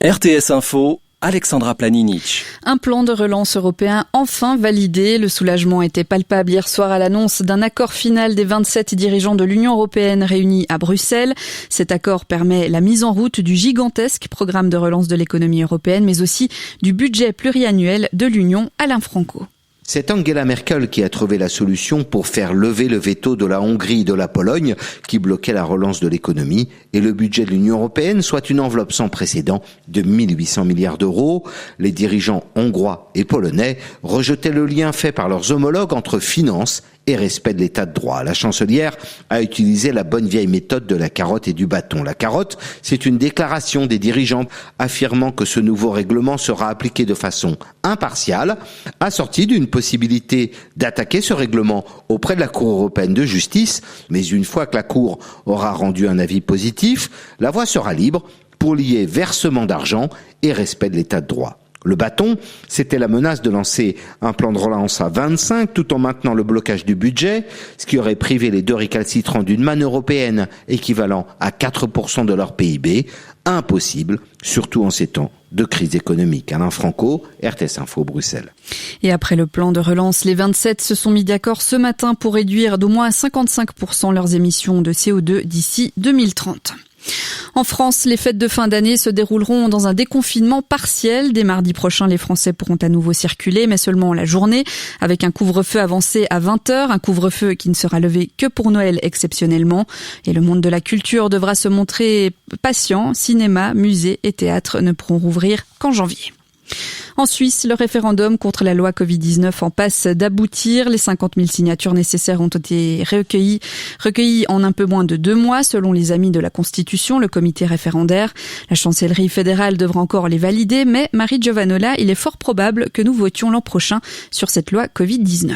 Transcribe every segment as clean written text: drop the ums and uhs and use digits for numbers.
RTS Info, Alexandra Planinic. Un plan de relance européen enfin validé. Le soulagement était palpable hier soir à l'annonce d'un accord final des 27 dirigeants de l'Union européenne réunis à Bruxelles. Cet accord permet la mise en route du gigantesque programme de relance de l'économie européenne, mais aussi du budget pluriannuel de l'Union. Alain Franco. C'est Angela Merkel qui a trouvé la solution pour faire lever le veto de la Hongrie et de la Pologne qui bloquaient la relance de l'économie et le budget de l'Union européenne, soit une enveloppe sans précédent de 1800 milliards d'euros. Les dirigeants hongrois et polonais rejetaient le lien fait par leurs homologues entre finances et respect de l'état de droit. La chancelière a utilisé la bonne vieille méthode de la carotte et du bâton. La carotte, c'est une déclaration des dirigeants affirmant que ce nouveau règlement sera appliqué de façon impartiale, assortie d'une possibilité d'attaquer ce règlement auprès de la Cour européenne de justice. Mais une fois que la Cour aura rendu un avis positif, la voie sera libre pour lier versement d'argent et respect de l'état de droit. Le bâton, c'était la menace de lancer un plan de relance à 25 tout en maintenant le blocage du budget, ce qui aurait privé les deux récalcitrants d'une manne européenne équivalent à 4% de leur PIB. Impossible, surtout en ces temps de crise économique. Alain Franco, RTS Info, Bruxelles. Et après le plan de relance, les 27 se sont mis d'accord ce matin pour réduire d'au moins 55% leurs émissions de CO2 d'ici 2030. En France, les fêtes de fin d'année se dérouleront dans un déconfinement partiel. Dès mardi prochain, les Français pourront à nouveau circuler, mais seulement la journée, avec un couvre-feu avancé à 20h, un couvre-feu qui ne sera levé que pour Noël exceptionnellement. Et le monde de la culture devra se montrer patient. Cinéma, musées et théâtres ne pourront rouvrir qu'en janvier. En Suisse, le référendum contre la loi Covid-19 en passe d'aboutir. Les 50 000 signatures nécessaires ont été recueillies en un peu moins de 2 mois, selon les amis de la Constitution, le comité référendaire. La chancellerie fédérale devra encore les valider, mais Marie Giovanola, il est fort probable que nous votions l'an prochain sur cette loi Covid-19.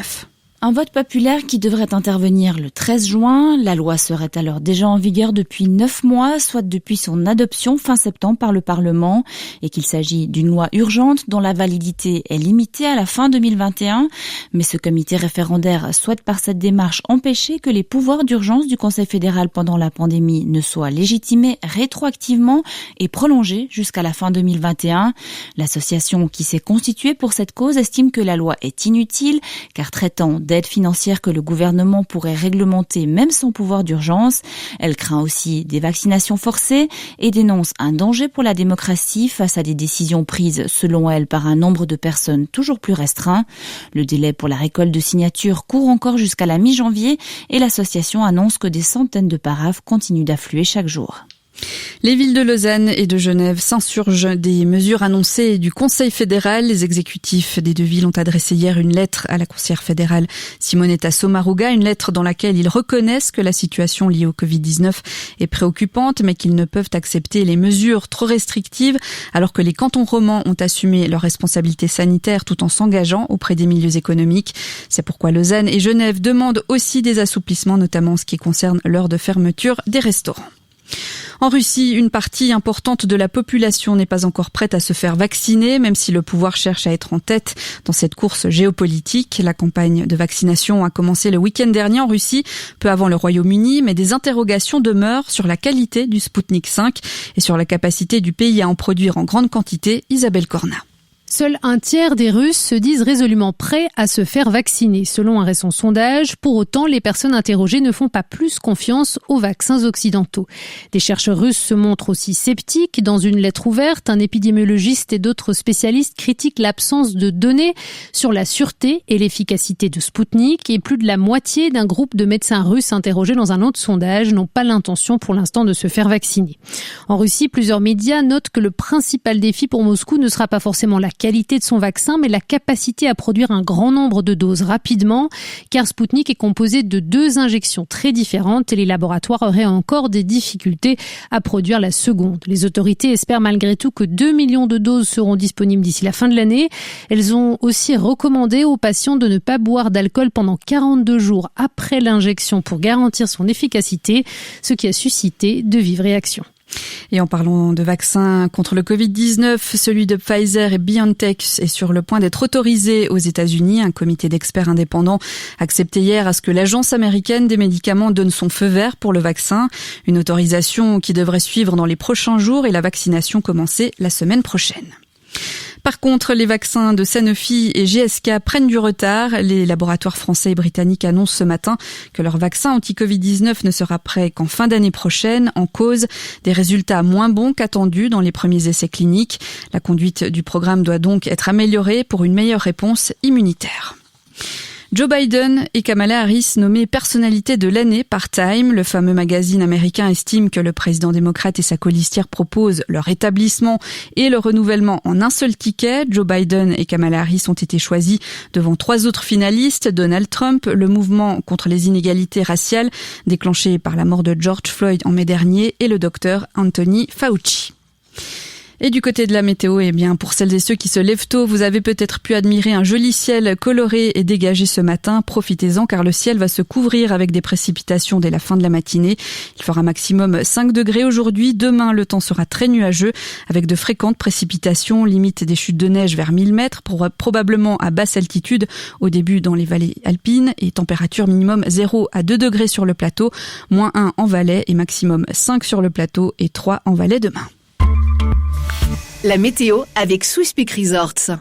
Un vote populaire qui devrait intervenir le 13 juin. La loi serait alors déjà en vigueur depuis 9 mois, soit depuis son adoption fin septembre par le Parlement, et qu'il s'agit d'une loi urgente dont la validité est limitée à la fin 2021. Mais ce comité référendaire souhaite par cette démarche empêcher que les pouvoirs d'urgence du Conseil fédéral pendant la pandémie ne soient légitimés rétroactivement et prolongés jusqu'à la fin 2021. L'association qui s'est constituée pour cette cause estime que la loi est inutile, car traitant d'aide financière que le gouvernement pourrait réglementer même sans pouvoir d'urgence. Elle craint aussi des vaccinations forcées et dénonce un danger pour la démocratie face à des décisions prises selon elle par un nombre de personnes toujours plus restreint. Le délai pour la récolte de signatures court encore jusqu'à la mi-janvier et l'association annonce que des centaines de paraphes continuent d'affluer chaque jour. Les villes de Lausanne et de Genève s'insurgent des mesures annoncées du Conseil fédéral. Les exécutifs des deux villes ont adressé hier une lettre à la conseillère fédérale Simonetta Sommaruga, une lettre dans laquelle ils reconnaissent que la situation liée au Covid-19 est préoccupante, mais qu'ils ne peuvent accepter les mesures trop restrictives, alors que les cantons romans ont assumé leurs responsabilités sanitaires tout en s'engageant auprès des milieux économiques. C'est pourquoi Lausanne et Genève demandent aussi des assouplissements, notamment en ce qui concerne l'heure de fermeture des restaurants. En Russie, une partie importante de la population n'est pas encore prête à se faire vacciner, même si le pouvoir cherche à être en tête dans cette course géopolitique. La campagne de vaccination a commencé le week-end dernier en Russie, peu avant le Royaume-Uni, mais des interrogations demeurent sur la qualité du Sputnik 5 et sur la capacité du pays à en produire en grande quantité. Isabelle Corna. Seul un tiers des Russes se disent résolument prêts à se faire vacciner, selon un récent sondage. Pour autant, les personnes interrogées ne font pas plus confiance aux vaccins occidentaux. Des chercheurs russes se montrent aussi sceptiques. Dans une lettre ouverte, un épidémiologiste et d'autres spécialistes critiquent l'absence de données sur la sûreté et l'efficacité de Sputnik. Et plus de la moitié d'un groupe de médecins russes interrogés dans un autre sondage n'ont pas l'intention pour l'instant de se faire vacciner. En Russie, plusieurs médias notent que le principal défi pour Moscou ne sera pas forcément la qualité de son vaccin, mais la capacité à produire un grand nombre de doses rapidement, car Sputnik est composé de 2 injections très différentes et les laboratoires auraient encore des difficultés à produire la seconde. Les autorités espèrent malgré tout que 2 millions de doses seront disponibles d'ici la fin de l'année. Elles ont aussi recommandé aux patients de ne pas boire d'alcool pendant 42 jours après l'injection pour garantir son efficacité, ce qui a suscité de vives réactions. Et en parlant de vaccins contre le Covid-19, celui de Pfizer et BioNTech est sur le point d'être autorisé aux États-Unis. Un comité d'experts indépendants a accepté hier à ce que l'Agence américaine des médicaments donne son feu vert pour le vaccin. Une autorisation qui devrait suivre dans les prochains jours et la vaccination commencer la semaine prochaine. Par contre, les vaccins de Sanofi et GSK prennent du retard. Les laboratoires français et britanniques annoncent ce matin que leur vaccin anti-Covid-19 ne sera prêt qu'en fin d'année prochaine. En cause, des résultats moins bons qu'attendus dans les premiers essais cliniques. La conduite du programme doit donc être améliorée pour une meilleure réponse immunitaire. Joe Biden et Kamala Harris nommés personnalité de l'année par Time. Le fameux magazine américain estime que le président démocrate et sa colistière proposent leur établissement et le renouvellement en un seul ticket. Joe Biden et Kamala Harris ont été choisis devant 3 autres finalistes, Donald Trump, le mouvement contre les inégalités raciales déclenché par la mort de George Floyd en mai dernier et le docteur Anthony Fauci. Et du côté de la météo, eh bien, pour celles et ceux qui se lèvent tôt, vous avez peut-être pu admirer un joli ciel coloré et dégagé ce matin. Profitez-en car le ciel va se couvrir avec des précipitations dès la fin de la matinée. Il fera maximum 5 degrés aujourd'hui. Demain, le temps sera très nuageux avec de fréquentes précipitations, limite des chutes de neige vers 1000 mètres, probablement à basse altitude au début dans les vallées alpines et température minimum 0 à 2 degrés sur le plateau, -1 en Valais et maximum 5 sur le plateau et 3 en Valais demain. La météo avec Swiss Peak Resorts.